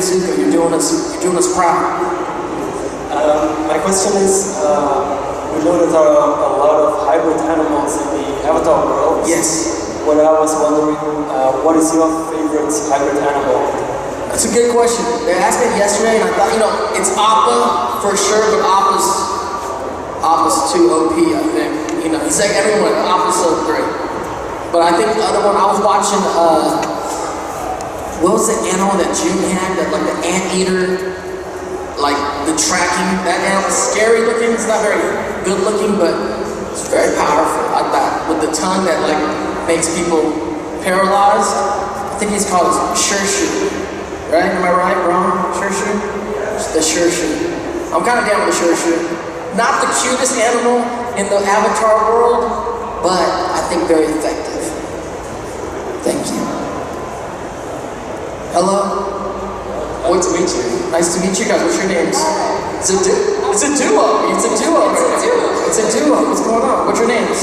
Zuko. You're doing us proud. My question is, we know that there are a lot of hybrid animals in the Avatar world. Yes. What I was wondering, what is your favorite hybrid animal? That's a good question. They asked me yesterday, and I thought, it's Appa for sure, but Appa's too OP, I think. He's like everyone. Appa's so great. But I think the other one, I was watching, what was the animal that June had? That like the anteater, like the tracking. That animal was scary looking. It's not very good looking, but it's very powerful. Like that, with the tongue that like makes people paralyzed. I think he's called Shershu. Right? Am I right? Wrong? Shershu? The Shershu. I'm kind of down with the Shershu. Not the cutest animal in the Avatar world, but I think very effective. Thank you. Hello? Nice to meet you. Nice to meet you guys. What's your names? It's a duo. It's a duo. It's a duo. What's going on? What's your names?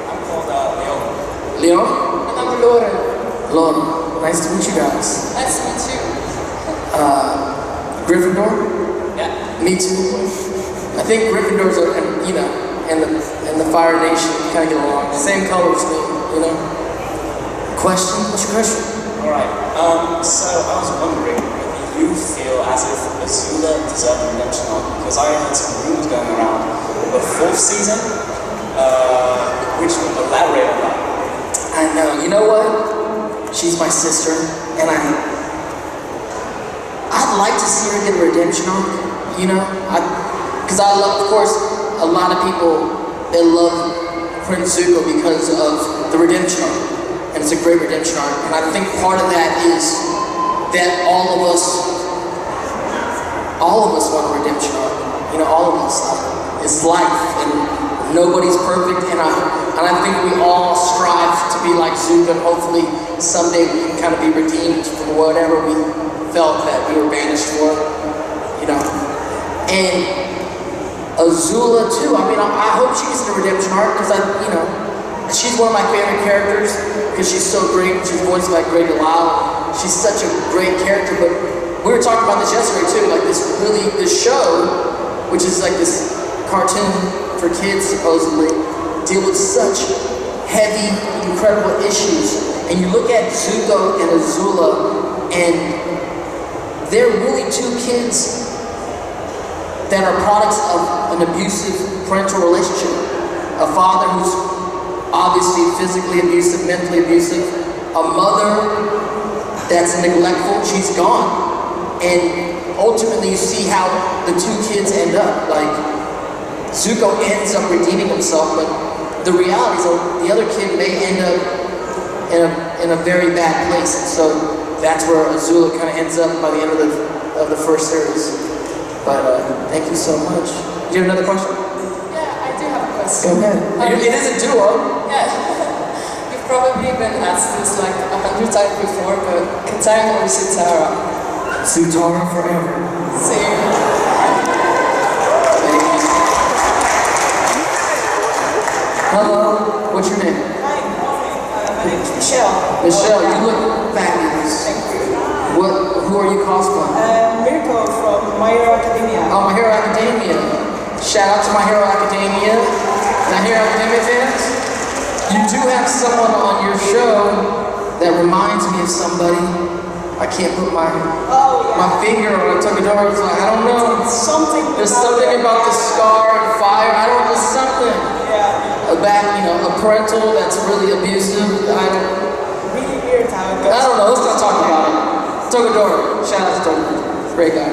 I'm called Leon. Leon? And I'm Lauren. Lauren. Nice to meet you guys. Nice to meet you. Gryffindor? Yeah. Me too. I think Gryffindors are, and the Fire Nation kind of get along. Same colors, Question? What's your question? Alright, so I was wondering whether you feel as if Azula deserved redemption arc, because I heard some rumors going around the 4th season, which would elaborate on that. I know. You know what? She's my sister, and I'd like to see her get a redemption arc, because I love, of course, a lot of people, they love Prince Zuko because of the redemption arc. And it's a great redemption arc. And I think part of that is that all of us want a redemption arc. All of us. It's life, and nobody's perfect. And I think we all strive to be like Zuko, and hopefully someday we can kind of be redeemed from whatever we felt that we were banished for. And Azula too. I hope she gets the redemption arc, because she's one of my favorite characters because she's so great. She's voiced by Greg Delisle. She's such a great character. But we were talking about this yesterday too. Like this show, which is like this cartoon for kids supposedly, deal with such heavy, incredible issues. And you look at Zuko and Azula, and they're really two kids that are products of an abusive parental relationship. A father who's obviously physically abusive, mentally abusive, a mother that's neglectful, she's gone. And ultimately you see how the two kids end up. Like, Zuko ends up redeeming himself, but the reality is the other kid may end up in a very bad place. And so that's where Azula kind of ends up by the end of the first series. But thank you so much. Do you have another question? Yeah, I do have a question. Go ahead. It is a duo. Yeah. You've probably been asked this like 100 times before, but Katara or Sutara? Sutara forever. Same. Hello, what's your name? Hi, my name is Michelle. Michelle, you look fabulous. Thank you. Who are you cosplaying? Mirko from My Hero Academia. Oh, My Hero Academia. Shout out to My Hero Academia. My Hero Academia fans. You do have someone on your show that reminds me of somebody. I can't put my finger on it. Tokadora. It's like, I don't know. There's something about the scar and fire. I don't know, something. Yeah. A parental that's really abusive. Really weird how it goes. I don't know. Let's not talk about it. Tokadora. Shout out to Tokadora. Great guy.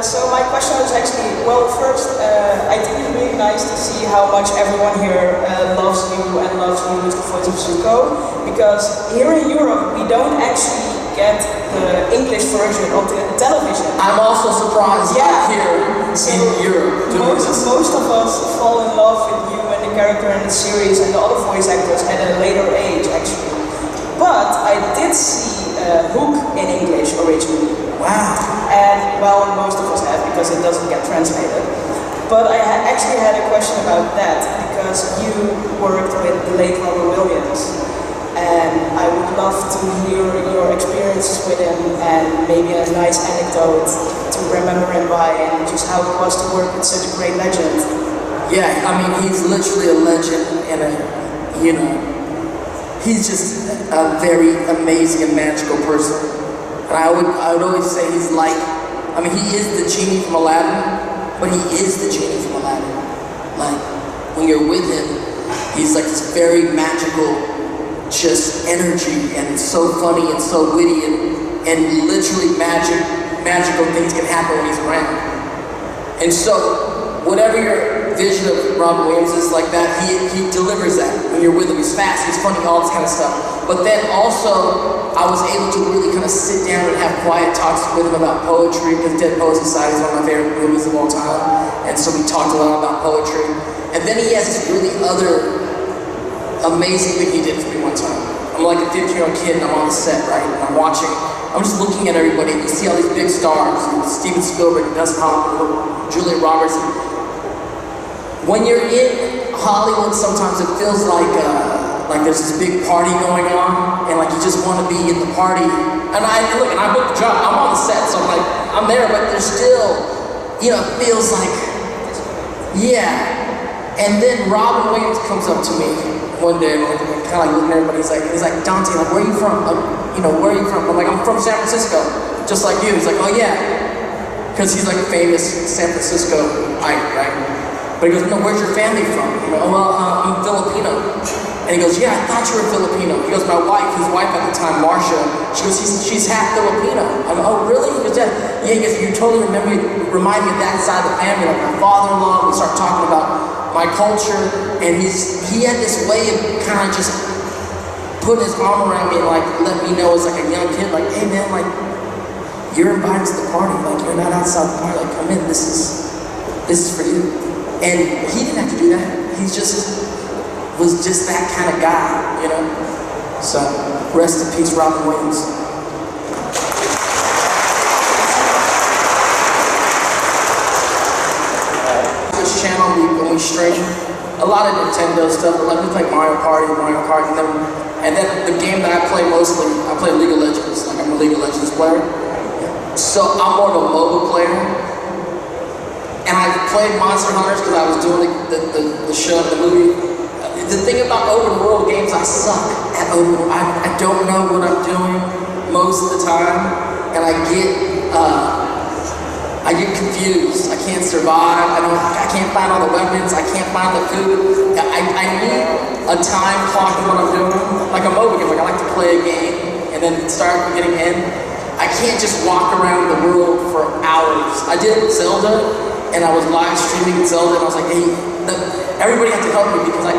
So my question was actually, well, first, I think it's really nice to see how much everyone here loves you and loves you with the voice of Zuko, because here in Europe we don't actually get the English version of the television. I'm also surprised here in Europe. Most of us fall in love with you and the character in the series and the other voice actors at a later age, actually. But I did see Hook in English originally. Wow. And, well, most of us have, because it doesn't get translated. But I actually had a question about that, because you worked with the late Robert Williams. and I would love to hear your experiences with him and maybe a nice anecdote to remember him by and just how it was to work with such a great legend. Yeah, I mean, he's literally a legend and he's just a very amazing and magical person. And I would always say he's like, I mean, he is the genie from Aladdin, but he is the genie from Aladdin. Like, when you're with him, he's like this very magical, just energy, and it's so funny and so witty, and literally magical things can happen when he's around. And so, whatever your vision of Robin Williams is like that, he delivers that when you're with him. He's fast, he's funny, all this kind of stuff. But then also, I was able to really kind of sit down and have quiet talks with him about poetry, because Dead Poets Society is one of my favorite movies of all time. And so we talked a lot about poetry. And then he has this really other amazing thing he did for me one time. I'm like a 15-year-old kid and I'm on the set, right? And I'm watching, I'm just looking at everybody, and you see all these big stars, Steven Spielberg, Dustin Hoffman, Julia Roberts. When you're in Hollywood, sometimes it feels like there's this big party going on, and like you just want to be in the party. And I booked the job. I'm on the set, so I'm like, I'm there, but there's still, it feels like, yeah. And then Robin Williams comes up to me one day, and I'm kind of like looking at everybody. He's like, Dante, like, where are you from? Where are you from? I'm like, I'm from San Francisco, just like you. He's like, oh yeah, because he's like a famous San Franciscoite, right? But he goes, no, where's your family from? Oh, well, I'm Filipino. And he goes, yeah, I thought you were Filipino. He goes, my wife, his wife at the time, Marcia, she goes, she's half Filipino. I go, oh, really? He goes, yeah, he goes, you totally remind me of that side of the family, like my father-in-law. We start talking about my culture, and he had this way of kind of just putting his arm around me and like let me know as like a young kid, like, hey man, like, you're invited to the party, like, you're not outside the party, like, come in, this is for you. And he didn't have to do that. He was just that kind of guy, So, rest in peace, Robin Williams. This channel, when we stream a lot of Nintendo stuff, but like we play Mario Kart, and then the game that I play mostly, I play League of Legends. Like, I'm a League of Legends player. So I'm more of a mobile player. And I played Monster Hunters because I was doing the show, the movie. The thing about open world games, I suck at open world. I don't know what I'm doing most of the time, and I get confused. I can't survive. I can't find all the weapons. I can't find the food. I need a time clock of what I'm doing. Like a mobile game, like I like to play a game and then start getting in. I can't just walk around the world for hours. I did it with Zelda. And I was live streaming Zelda, and I was like, hey, everybody had to help me because I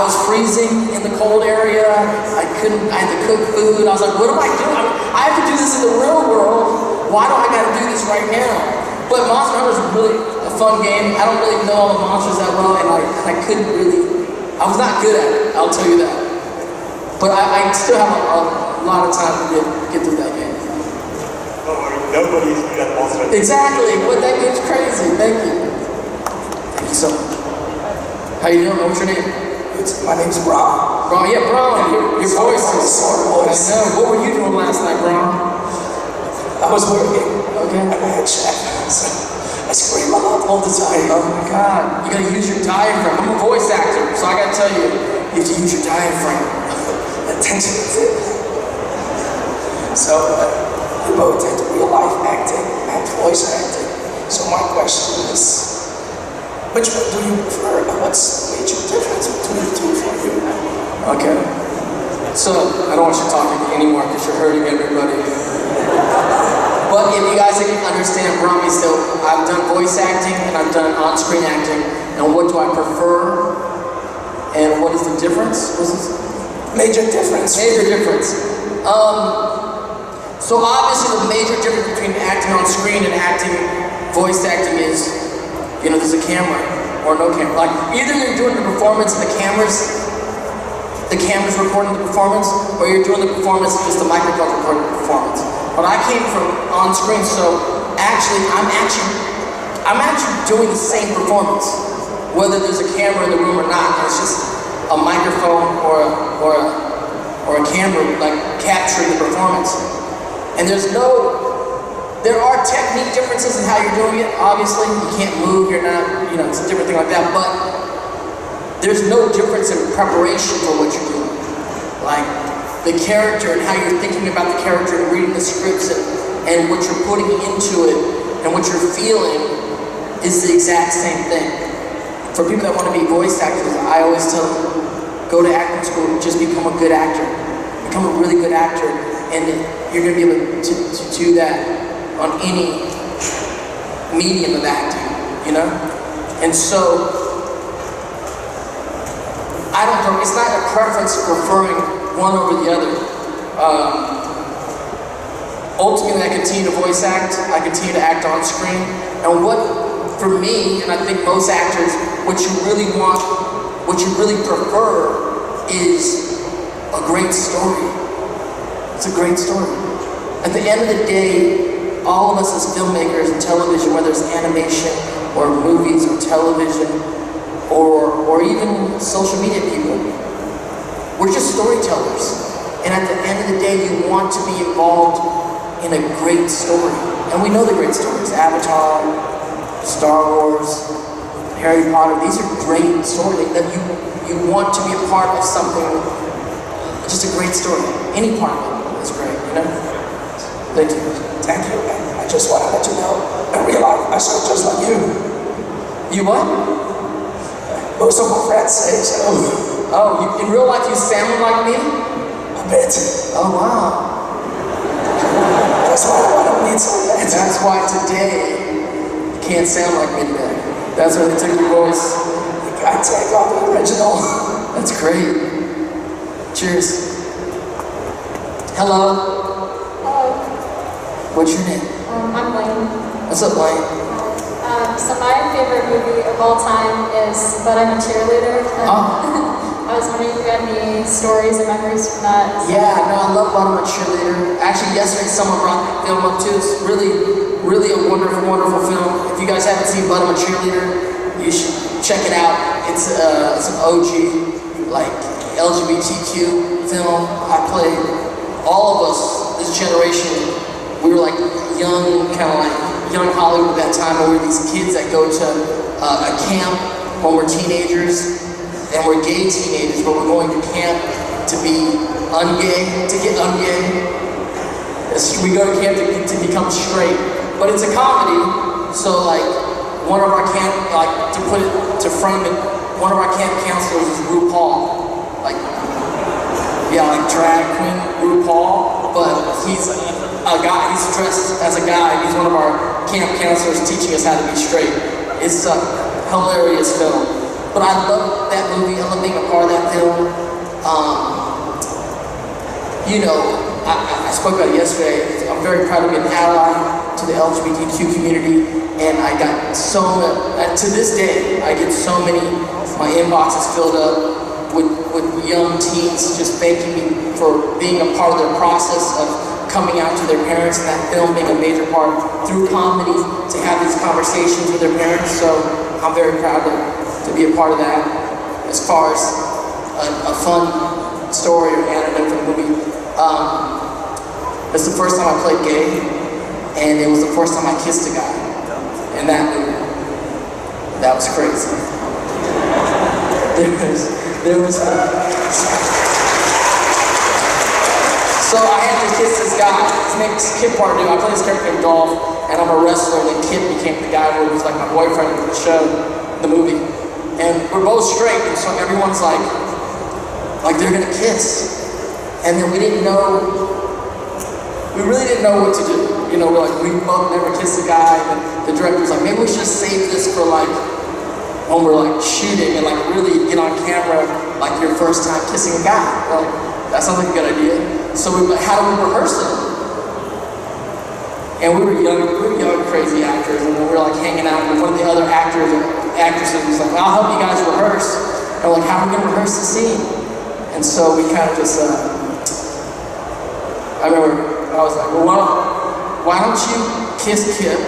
was freezing in the cold area, I had to cook food. I was like, what do I do? I have to do this in the real world. Why do I gotta do this right now? But Monster Hunter is really a fun game. I don't really know all the monsters that well, and I was not good at it, I'll tell you that. But I still have a lot of time to get through that game. Don't worry, nobody's good at Monster Hunter. Exactly, but that game's crazy. Thank you. Thank you so much. How you doing? What's your name? My name's Bron. Bron, yeah, Bron. Your voice is sort of voice. I know. What were you doing last night, Bron? I was working. Okay. I'm a head chef. So I scream a lot all the time. Oh my God. You gotta use your diaphragm. I'm a voice actor, so I gotta tell you, you have to use your diaphragm. Attention is it. So we both into real life acting and voice acting. So my question is, which one do you prefer? What's the major difference between the two for you? Okay. So, I don't want you talking anymore because you're hurting everybody. But if you guys didn't understand Brahmi still, I've done voice acting and I've done on-screen acting. And what do I prefer? And what is the difference? Major difference. Major difference. So obviously the major difference between acting on screen and voice acting is, there's a camera or no camera. Like, either you're doing the performance and the camera's recording the performance, or you're doing the performance and just the microphone recording the performance. But I came from on screen, so I'm actually doing the same performance, whether there's a camera in the room or not. It's just a microphone or or a camera like capturing the performance. And there are technique differences in how you're doing it. Obviously, you can't move, you're not, it's a different thing like that, but there's no difference in preparation for what you're doing. Like, the character and how you're thinking about the character and reading the scripts and what you're putting into it and what you're feeling is the exact same thing. For people that want to be voice actors, I always tell them, go to acting school and just become a good actor. Become a really good actor, and you're going to be able to do that on any medium of acting, And so, I don't know, it's not a preference preferring one over the other. Ultimately, I continue to voice act, I continue to act on screen, and for me, and I think most actors, what you really want, what you really prefer is a great story. It's a great story. At the end of the day, all of us as filmmakers and television, whether it's animation or movies or television or even social media people, we're just storytellers. And at the end of the day, you want to be involved in a great story. And we know the great stories. Avatar, Star Wars, Harry Potter, these are great stories that you want to be a part of something, just a great story. Any part of it is great, Thank you. Thank you. I just want to let you know, in real life, I sound just like you. You what? Most of my friends say so. Oh, in real life you sound like me? A bit. Oh, wow. That's why I want to meet so bad. That's why today, you can't sound like me today. That's why they took your voice. You gotta take on the original. That's great. Cheers. Hello. Hello. What's your name? I'm Blaine. What's up, Blaine? So my favorite movie of all time is But I'm a Cheerleader. I was wondering if you had any stories or memories from that. Yeah, no, I love But I'm a Cheerleader. Actually, yesterday someone brought the film up too. It's really a wonderful, wonderful film. If you guys haven't seen But I'm a Cheerleader, you should check it out. It's an OG, like, LGBTQ film. I played, all of us, this generation, we were like young, kind of like young Hollywood at that time, where we were these kids that go to a camp when we're teenagers, and we're gay teenagers, but we're going to camp to be ungay, to get ungay. We go to camp to become straight. But it's a comedy, so like, one of our camp, like, to frame it, one of our camp counselors is RuPaul. Like, yeah, like drag queen RuPaul, but he's a guy, he's dressed as a guy, he's one of our camp counselors teaching us how to be straight. It's a hilarious film. But I love that movie, I love being a part of that film. I spoke about it yesterday. I'm very proud to be an ally to the LGBTQ community, and I got to this day, I get so many, my inbox is filled up with young teens just thanking me for being a part of their process of coming out to their parents, and that film being a major part through comedy to have these conversations with their parents. So I'm very proud to be a part of that. As far as a fun story or anecdote from the movie, it's the first time I played gay, and it was the first time I kissed a guy in that movie. That was crazy. There was So I had to kiss this guy. His name's Kid Pardue. I play this character named Dolph, and I'm a wrestler, and then Kid became the guy who was like my boyfriend in the show, the movie. And we're both straight, and so everyone's like they're gonna kiss. And then we really didn't know what to do. We're like, we both never kissed a guy, and the director was like, maybe we should save this for like, when we're like shooting and like really get on camera, like your first time kissing a guy. We're like, that sounds like a good idea. So how do we rehearse it? And we were young, crazy actors, and we were like hanging out, and one of the other actors or actresses was like, I'll help you guys rehearse. And we're like, how are we gonna rehearse the scene? And so we kind of just, I remember I was like, well, why don't you kiss Kip,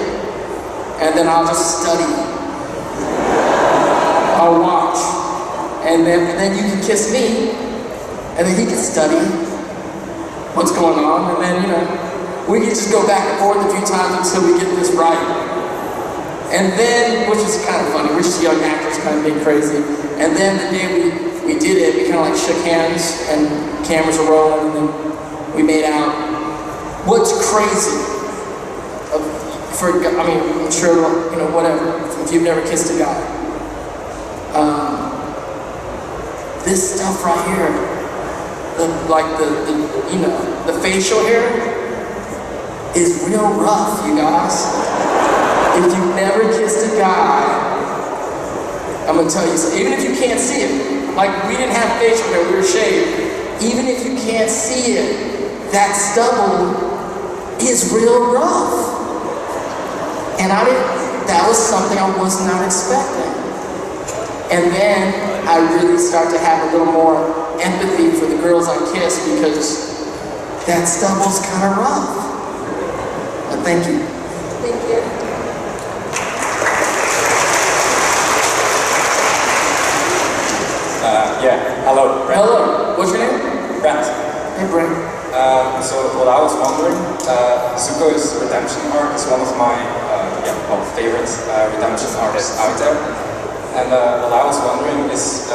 and then I'll just study. I'll watch. And then you can kiss me, And then he could study what's going on, and then, you know, we could just go back and forth a few times until we get this right. And then, which is kind of funny, we're just young actors kind of being crazy. And then the day we did it, we kind of like shook hands and cameras were rolling and then we made out. What's crazy, I'm sure, you know, whatever, if you've never kissed a guy. This stuff right here, the facial hair is real rough, you guys. If you've never kissed a guy, I'm gonna tell you something. Even if you can't see it, like we didn't have facial hair, we were shaved. Even if you can't see it, that stubble is real rough. And that was something I was not expecting. And then I really start to have a little more empathy for the girls I kiss because that stubble's kind of rough. But thank you. Thank you. Hello, Brent. Hello, what's your name? Brent. Hey, Brent. So what I was wondering, Zuko's redemption arc is one of my favorite redemption arcs out there. And what I was wondering is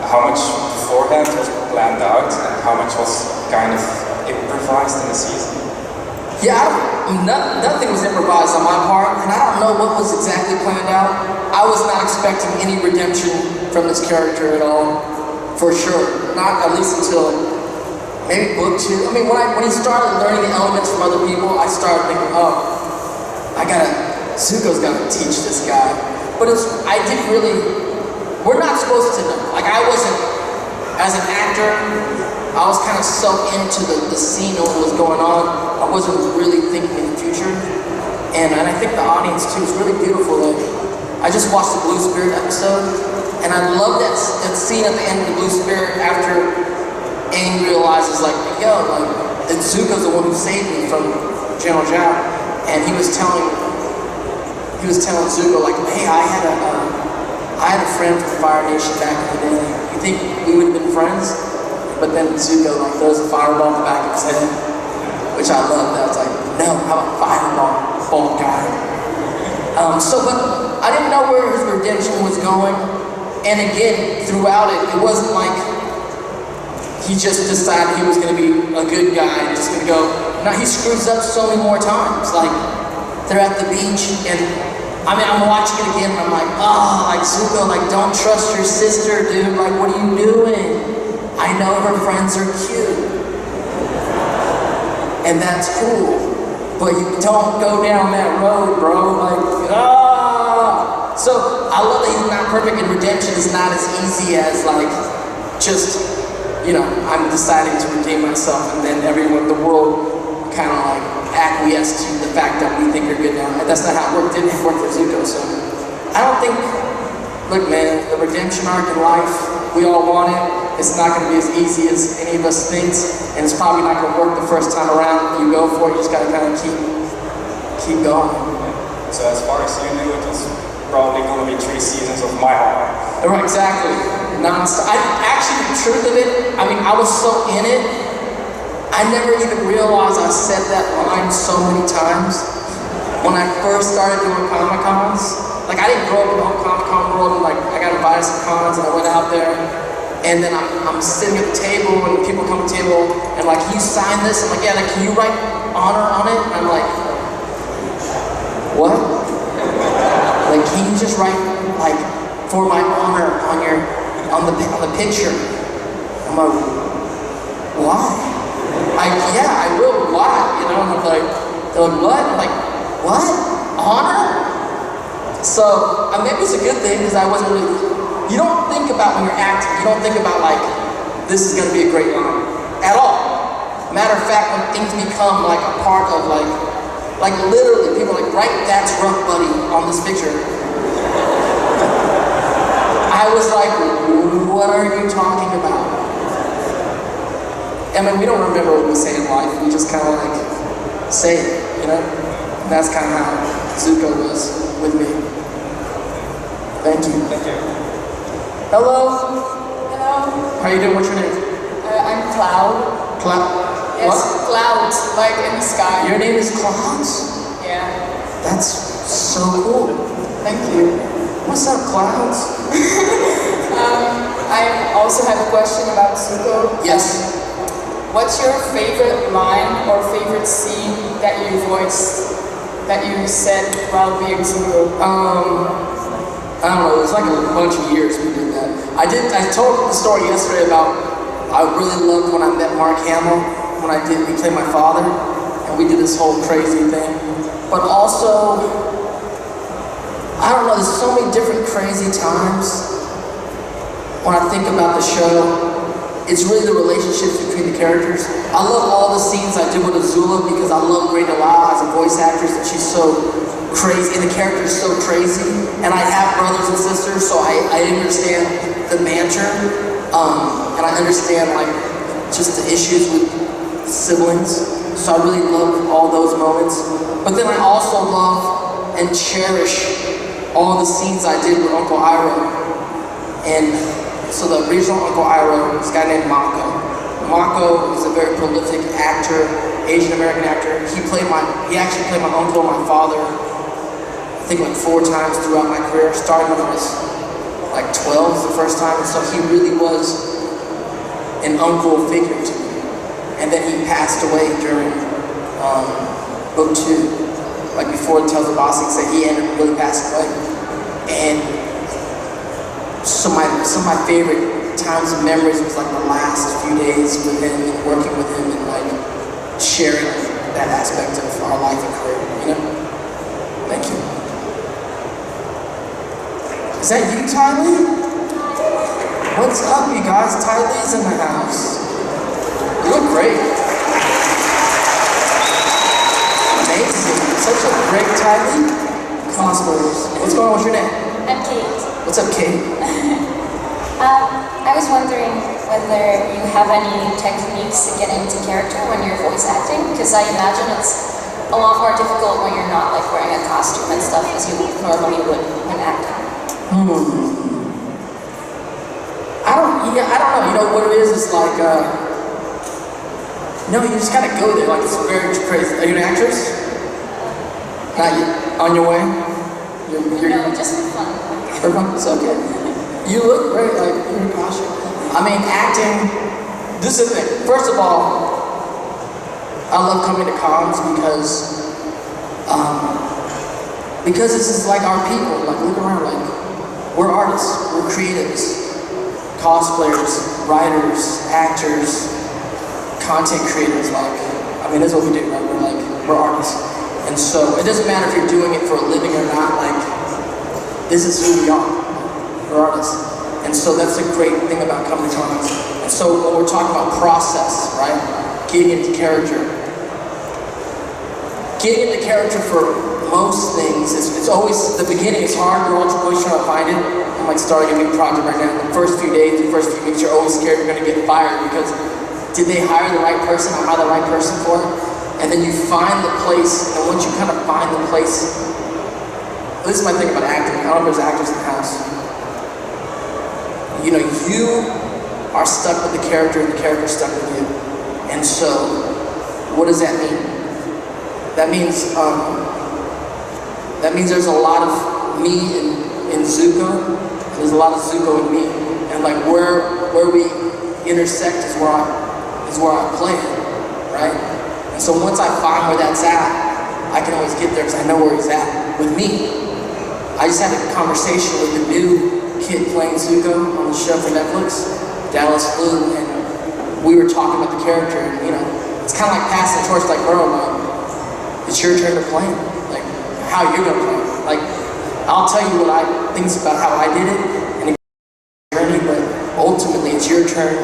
how much beforehand was planned out and how much was kind of improvised in the season? Yeah, nothing was improvised on my part, and I don't know what was exactly planned out. I was not expecting any redemption from this character at all, for sure. Not at least until maybe book 2. I mean, when he started learning the elements from other people, I started thinking, oh, Zuko's gotta teach this guy. But we're not supposed to know. Like, I wasn't, as an actor, I was kind of sucked into the scene of what was going on. I wasn't really thinking in the future. And I think the audience too is really beautiful. Like, I just watched the Blue Spirit episode, and I love that scene at the end of the Blue Spirit after Aang realizes, like, yo, like, Zuko's the one who saved me from General Zhao. And he was telling Zuko, like, hey, I had a friend from Fire Nation back in the day. You think we would have been friends? But then Zuko, like, throws a fireball in the back of his head, which I loved. I was like, no, how about fireball guy? But I didn't know where his redemption was going. And again, throughout it, it wasn't like he just decided he was going to be a good guy and just going to go. No, he screws up so many more times. Like, they're at the beach, and I'm watching it again, and I'm like, like, Zuko, like, don't trust your sister, dude. Like, what are you doing? I know her friends are cute. And that's cool. But you don't go down that road, bro. Like, So, I love that he's not perfect, and redemption is not as easy as, like, just, you know, I'm deciding to redeem myself, and then everyone, the world, kind of like acquiesce to the fact that we think you're good now. And that's not how it worked. It didn't work for Zuko. So I don't think, look, man, the redemption arc in life, we all want it. It's not going to be as easy as any of us thinks, and it's probably not going to work the first time around. You go for it, you just got to kind of keep going. So as far as you knew, it was probably going to be 3 seasons of my heart. Right, exactly. Non-stop. Actually, the truth of it, I was so in it, I never even realized I said that line so many times. When I first started doing Comic-Cons, like, I didn't grow up in the whole Comic-Con world, and like, I got invited to some cons, and I went out there, and then I'm sitting at the table, and people come to the table, and like, can you sign this? I'm like, yeah, like, can you write honor on it? And I'm like, what? Like, can you just write, like, for my honor on the picture? I'm like, why? Yeah, I will. Why? You know, and they're like, what? I'm like, what? Honor? So, maybe it's a good thing, because I wasn't really, you don't think about when you're acting, you don't think about, like, this is going to be a great line. At all. Matter of fact, when things become, like, a part of, like literally, people are like, right, that's rough, buddy, on this picture. I was like, what are you talking about? We don't remember what we say in life, we just kind of like say it, you know? And that's kind of how Zuko was with me. Thank you. Thank you. Hello? Hello. How you doing? What's your name? I'm Cloud. Yes, What? Cloud, like in the sky. Your name is Clouds? Yeah. That's so cool. Thank you. What's up, Clouds? I also have a question about Zuko. Yes. What's your favorite line or favorite scene that you voiced, that you said while being Zuko? I don't know, it was like a bunch of years we did that. I told the story yesterday about, I really loved when I met Mark Hamill, when he played my father, and we did this whole crazy thing. But also, I don't know, there's so many different crazy times when I think about the show. It's really the relationships between the characters. I love all the scenes I did with Azula because I love Grey Delisle as a voice actress, and she's so crazy, and the character is so crazy. And I have brothers and sisters, so I understand the banter, and I understand like just the issues with siblings. So I really love all those moments. But then I also love and cherish all the scenes I did with Uncle Iroh. And so the original Uncle Iroh is a guy named Mako. Mako is a very prolific actor, Asian American actor. He actually played my uncle and my father, I think like 4 times throughout my career, starting when I was like 12 the first time. And so he really was an uncle figure to me. And then he passed away during book 2, like before Dante Basco said he ended up really passing away. And some of my favorite times and memories was like the last few days with him and working with him and like sharing that aspect of our life and career, you know? Thank you. Is that you, Ty Lee? What's up, you guys? Ty Lee's in the house. You look great. Amazing. Such a great Ty Lee. Cosplayers. What's going on with your name? I'm Kate. What's up, Kate? I was wondering whether you have any techniques to get into character when you're voice acting, because I imagine it's a lot more difficult when you're not like wearing a costume and stuff as you normally would when acting. I don't know. You know what it is? It's like, no, you just gotta go there. Like, it's very crazy. Are you an actress? Not yet. On your way? No, just for fun. For fun? It's okay. You look great, like, you're in costume. I mean, acting, this is the thing. First of all, I love coming to cons because this is like our people. Like, look around, like, we're artists, we're creatives, cosplayers, writers, actors, content creators. Like, I mean, that's what we do, right? We're artists. And so, it doesn't matter if you're doing it for a living or not, like, this is who we are. We're artists. And so that's a great thing about coming to cons. And so when we're talking about process, right? Getting into character. Getting into character for most things, it's always, the beginning is hard, you're always trying to find it. I'm like starting a new project right now. The first few days, the first few weeks, you're always scared you're gonna get fired because did they hire the right person? Am I the right person for it? And then you find the place, and once you kind of find the place, this is my thing about acting. I don't know if there's actors in the house. You know, you are stuck with the character and the character's stuck with you. And so, what does that mean? That means there's a lot of me in Zuko, and there's a lot of Zuko in me. And like where we intersect is where I play it, right? And so once I find where that's at, I can always get there because I know where he's at with me. I just had a conversation with the new kid playing Zuko on the show for Netflix, Dallas Blue, and we were talking about the character, and you know, it's kind of like passing the torch, like, bro, it's your turn to play him. Like, how you're gonna play him. Like, I'll tell you what I think about how I did it, and it's a journey, but ultimately it's your turn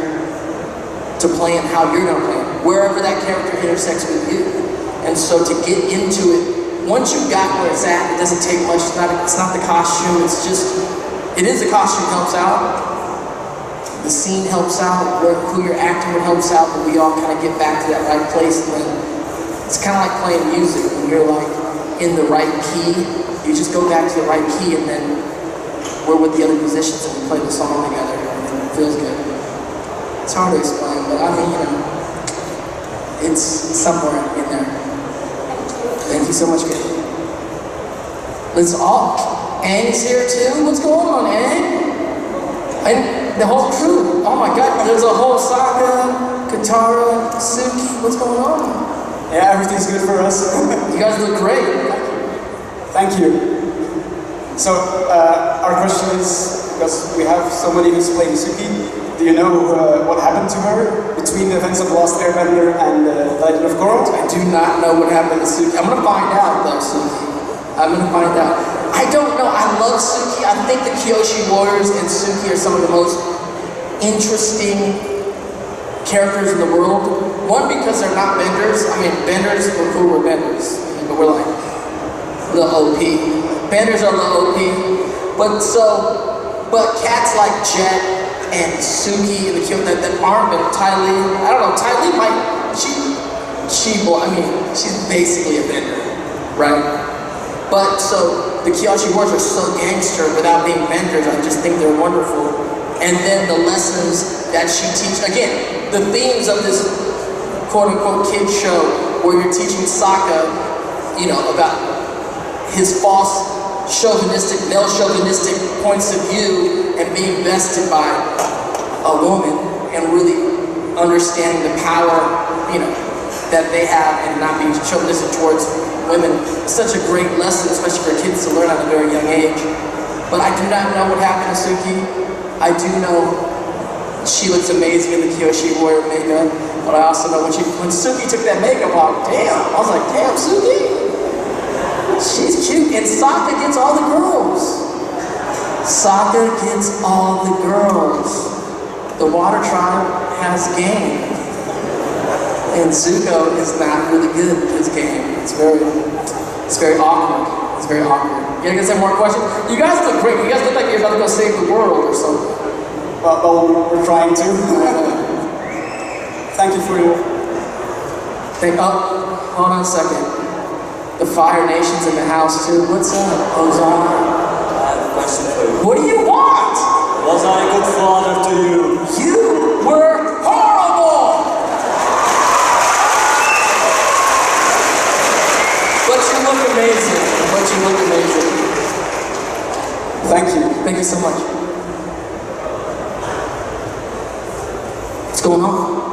to play him how you're gonna play him, wherever that character intersects with you. And so to get into it, once you've got where it's at, it doesn't take much. It's not the costume. It's just, it is the costume helps out. The scene helps out. Who you're acting with helps out. But we all kind of get back to that right place. And then it's kind of like playing music. When you're like in the right key, you just go back to the right key, and then we're with the other musicians and we play the song together, and it feels good. It's hard to explain. one, but I mean, you know, it's somewhere in there. Thank you so much, kid. Let's all. Aang's here too. What's going on, Aang? And the whole crew. Oh my God, there's a whole Sokka, Katara, Suki. What's going on? Yeah, everything's good for us. You guys look great. Thank you. So, our question is, because we have somebody who's playing Suki, do you know what happened to her between the events of Lost Airbender and The Legend of Korra? I do not know what happened to Suki. I'm gonna find out though, Suki. I'm gonna find out. I don't know, I love Suki. I think the Kyoshi Warriors and Suki are some of the most interesting characters in the world. One, because they're not benders. I mean, benders, we're cool, we're benders. But we're like, the OP. Benders are the OP. But cats like Jet and Suki and the Kyoto that aren't been Ty Lee. I don't know, Ty Lee might, she's basically a bender, right? But so the Kyoshi Warriors are so gangster without being benders. I just think they're wonderful. And then the lessons that she teaches, again, the themes of this quote-unquote kid show where you're teaching Sokka, you know, about his false male chauvinistic points of view and being bested by a woman and really understanding the power, you know, that they have and not being chauvinistic towards women. It's such a great lesson, especially for kids to learn at a very young age. But I do not know what happened to Suki. I do know she looks amazing in the Kyoshi Warrior makeup, but I also know when Suki took that makeup off, damn, I was like, damn, Suki, she's cute, and Sokka gets all the girls. Sokka gets all the girls. The Water Tribe has game, and Zuko is not really good at his game. It's very awkward. It's very awkward. You guys have more questions? You guys look great. You guys look like you're about to go save the world or something. Well, we're trying to. Thank you for your... Hold on a second. The Fire Nation's in the house too. What's up, Ozan? I have a question for you. What do you want? Was I a good father to you? You were horrible! But you look amazing. Thank you. Thank you so much. What's going on?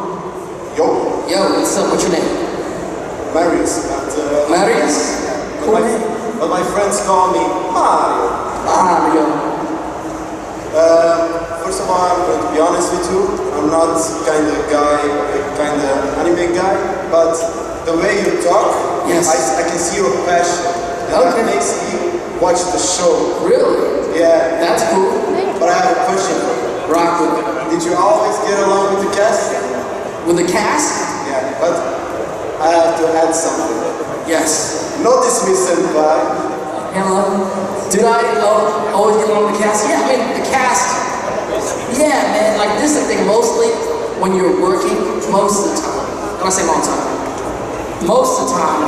Yo, what's up? What's your name? Marius. Marius? Cool name. But my friends call me Mario. Mario. First of all, I'm going to be honest with you. I'm not kind of anime guy, but the way you talk, yes, I can see your passion. And that makes me watch the show. Really? Yeah. That's cool. But I have a question for you. Rock with it. Did you always get along with the cast? With the cast? Yeah, but I have to add something. Yes. Notice me, senpai. Hello. Did I always get along with the cast? Yeah, I mean, the cast. Yeah, man, like this is the thing, mostly when you're working, most of the time, when I say all the time, most of the time,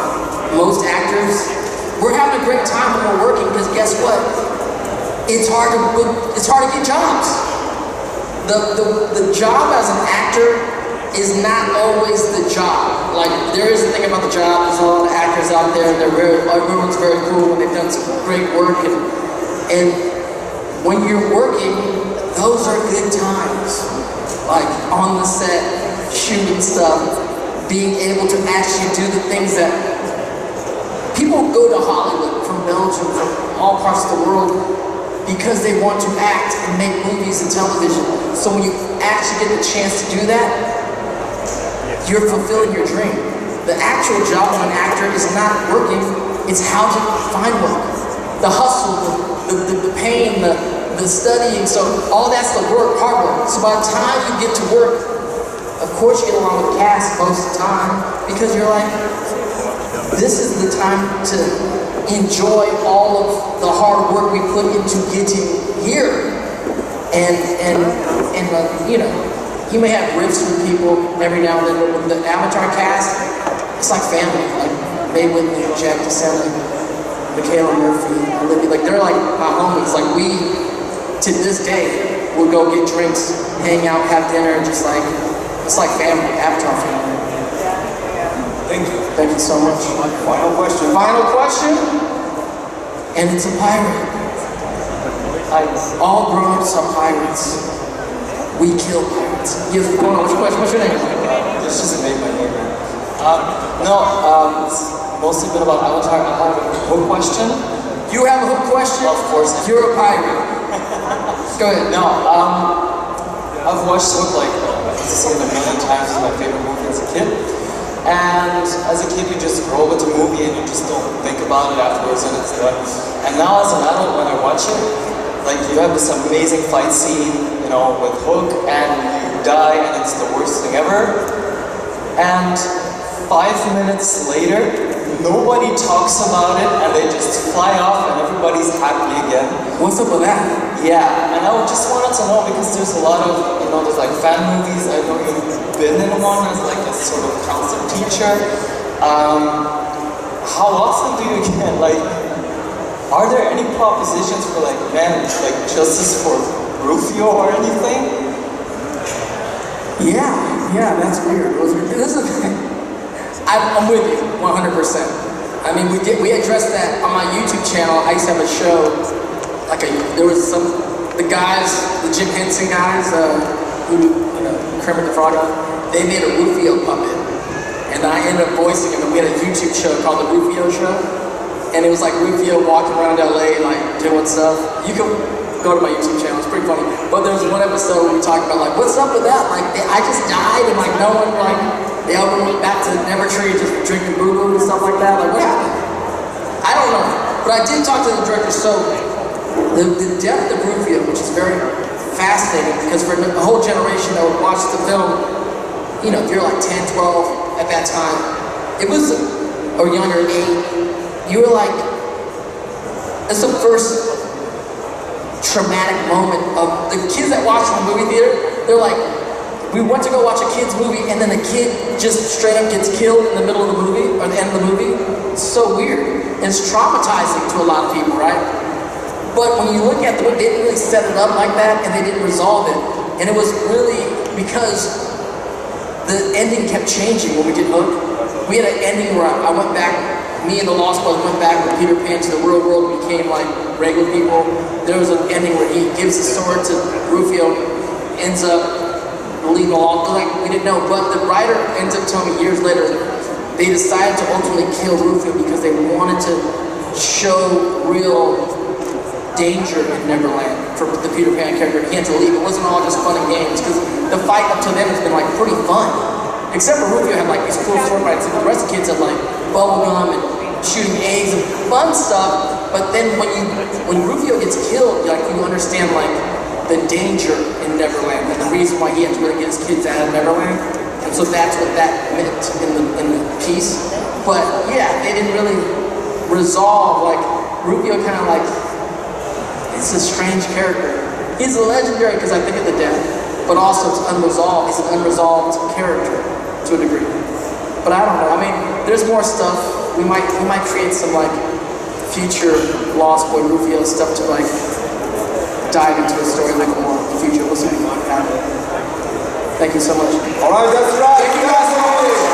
most actors, we're having a great time when we're working because guess what? It's hard to get jobs. The job as an actor is not always the job. Like, there is a thing about the job, there's a lot of actors out there, everyone's very cool and they've done some great work, and when you're working, those are good times. Like, on the set, shooting stuff, being able to actually do the things that people go to Hollywood from Belgium, from all parts of the world, because they want to act and make movies and television. So when you actually get the chance to do that, you're fulfilling your dream. The actual job of an actor is not working, it's how to find work. The hustle, the pain, the studying, so all that's the work, hard work. So by the time you get to work, of course you get along with the cast most of the time, because you're like, this is the time to enjoy all of the hard work we put into getting here. And you know, you may have riffs with people every now and then, but with the Avatar cast, it's like family. Like May Whitney, Jack DeSena, Michaela Murphy, Olivia, like they're like my homies. Like we, to this day, will go get drinks, hang out, have dinner, just like It's like family, Avatar family. Thank you. Thank you so much. Final question. Final question, and it's a pirate. All grown-ups are pirates. We kill pirates. Yes, hold on, what's your question? What's your name? This just made my name, man. It's mostly been about Avatar. I have a hook question. You have a hook question? Of course. You're a pirate. Go ahead. No, I've watched Hook like I've seen it a million times. It's my favorite movie as a kid. And as a kid, you just roll with the movie and you just don't think about it afterwards and it's done. And now as an adult, when I watch it, like you have this amazing fight scene, you know, with Hook, and you die and it's the worst thing ever. And 5 minutes later, nobody talks about it and they just fly off and everybody's happy again. What's up with that? Yeah, and I just wanted to know because there's a lot of, you know, there's like fan movies. I know you've been in one as like a sort of concept teacher. How often do you get like, are there any propositions for like, man, like justice for Rufio or anything? Yeah, that's weird. This is I'm with you 100%. I mean, we addressed that on my YouTube channel. I used to have a show, there was the guys, the Jim Henson guys, who do, Kermit the Frog, they made a Rufio puppet, and I ended up voicing him. And we had a YouTube show called the Rufio Show, and it was like Rufio walking around LA, like doing stuff. You can go to my YouTube channel; it's pretty funny. But there was one episode where we talked about like, what's up with that? Like, I just died, and like no one they all went back to Nevertree just drinking boo-boo and stuff like that. Like, what happened? I don't know. But I did talk to the director, so the depth of Rufio, which is very fascinating, because for a whole generation that would watch the film, if you're like 10, 12 at that time, it was, or younger, 8, you were like, it's the first traumatic moment of the kids that watch in the movie theater. They're like, we went to go watch a kid's movie and then the kid just straight up gets killed in the middle of the movie, or the end of the movie. It's so weird. And it's traumatizing to a lot of people, right? But when you look at the way they didn't really set it up like that and they didn't resolve it. And it was really because the ending kept changing when we did Hook. We had an ending where I went back, me and the Lost Boys went back with Peter Pan to the real world and became like regular people. There was an ending where he gives the sword to Rufio, ends up leaving along, like we didn't know, but the writer ends up telling me years later they decided to ultimately kill Rufio because they wanted to show real danger in Neverland for the Peter Pan character. He had to leave. It wasn't all just fun and games, because the fight up to then has been like pretty fun, except for Rufio had like these cool sword fights, and the rest of the kids had like bubblegum and shooting eggs and fun stuff. But then when Rufio gets killed, like you understand like the danger in Neverland and the reason why he had to really get his kids out of Neverland. And so that's what that meant in the piece. But yeah, they didn't really resolve, like Rufio kind of like, it's a strange character. He's a legendary because I think of the death, but also it's unresolved. He's an unresolved character to a degree. But I don't know, I mean, there's more stuff. We might create some like future Lost Boy Rufio stuff to like dive into a story like more in the future. We'll see what happens. Thank you so much. All right, that's right. Thank you guys.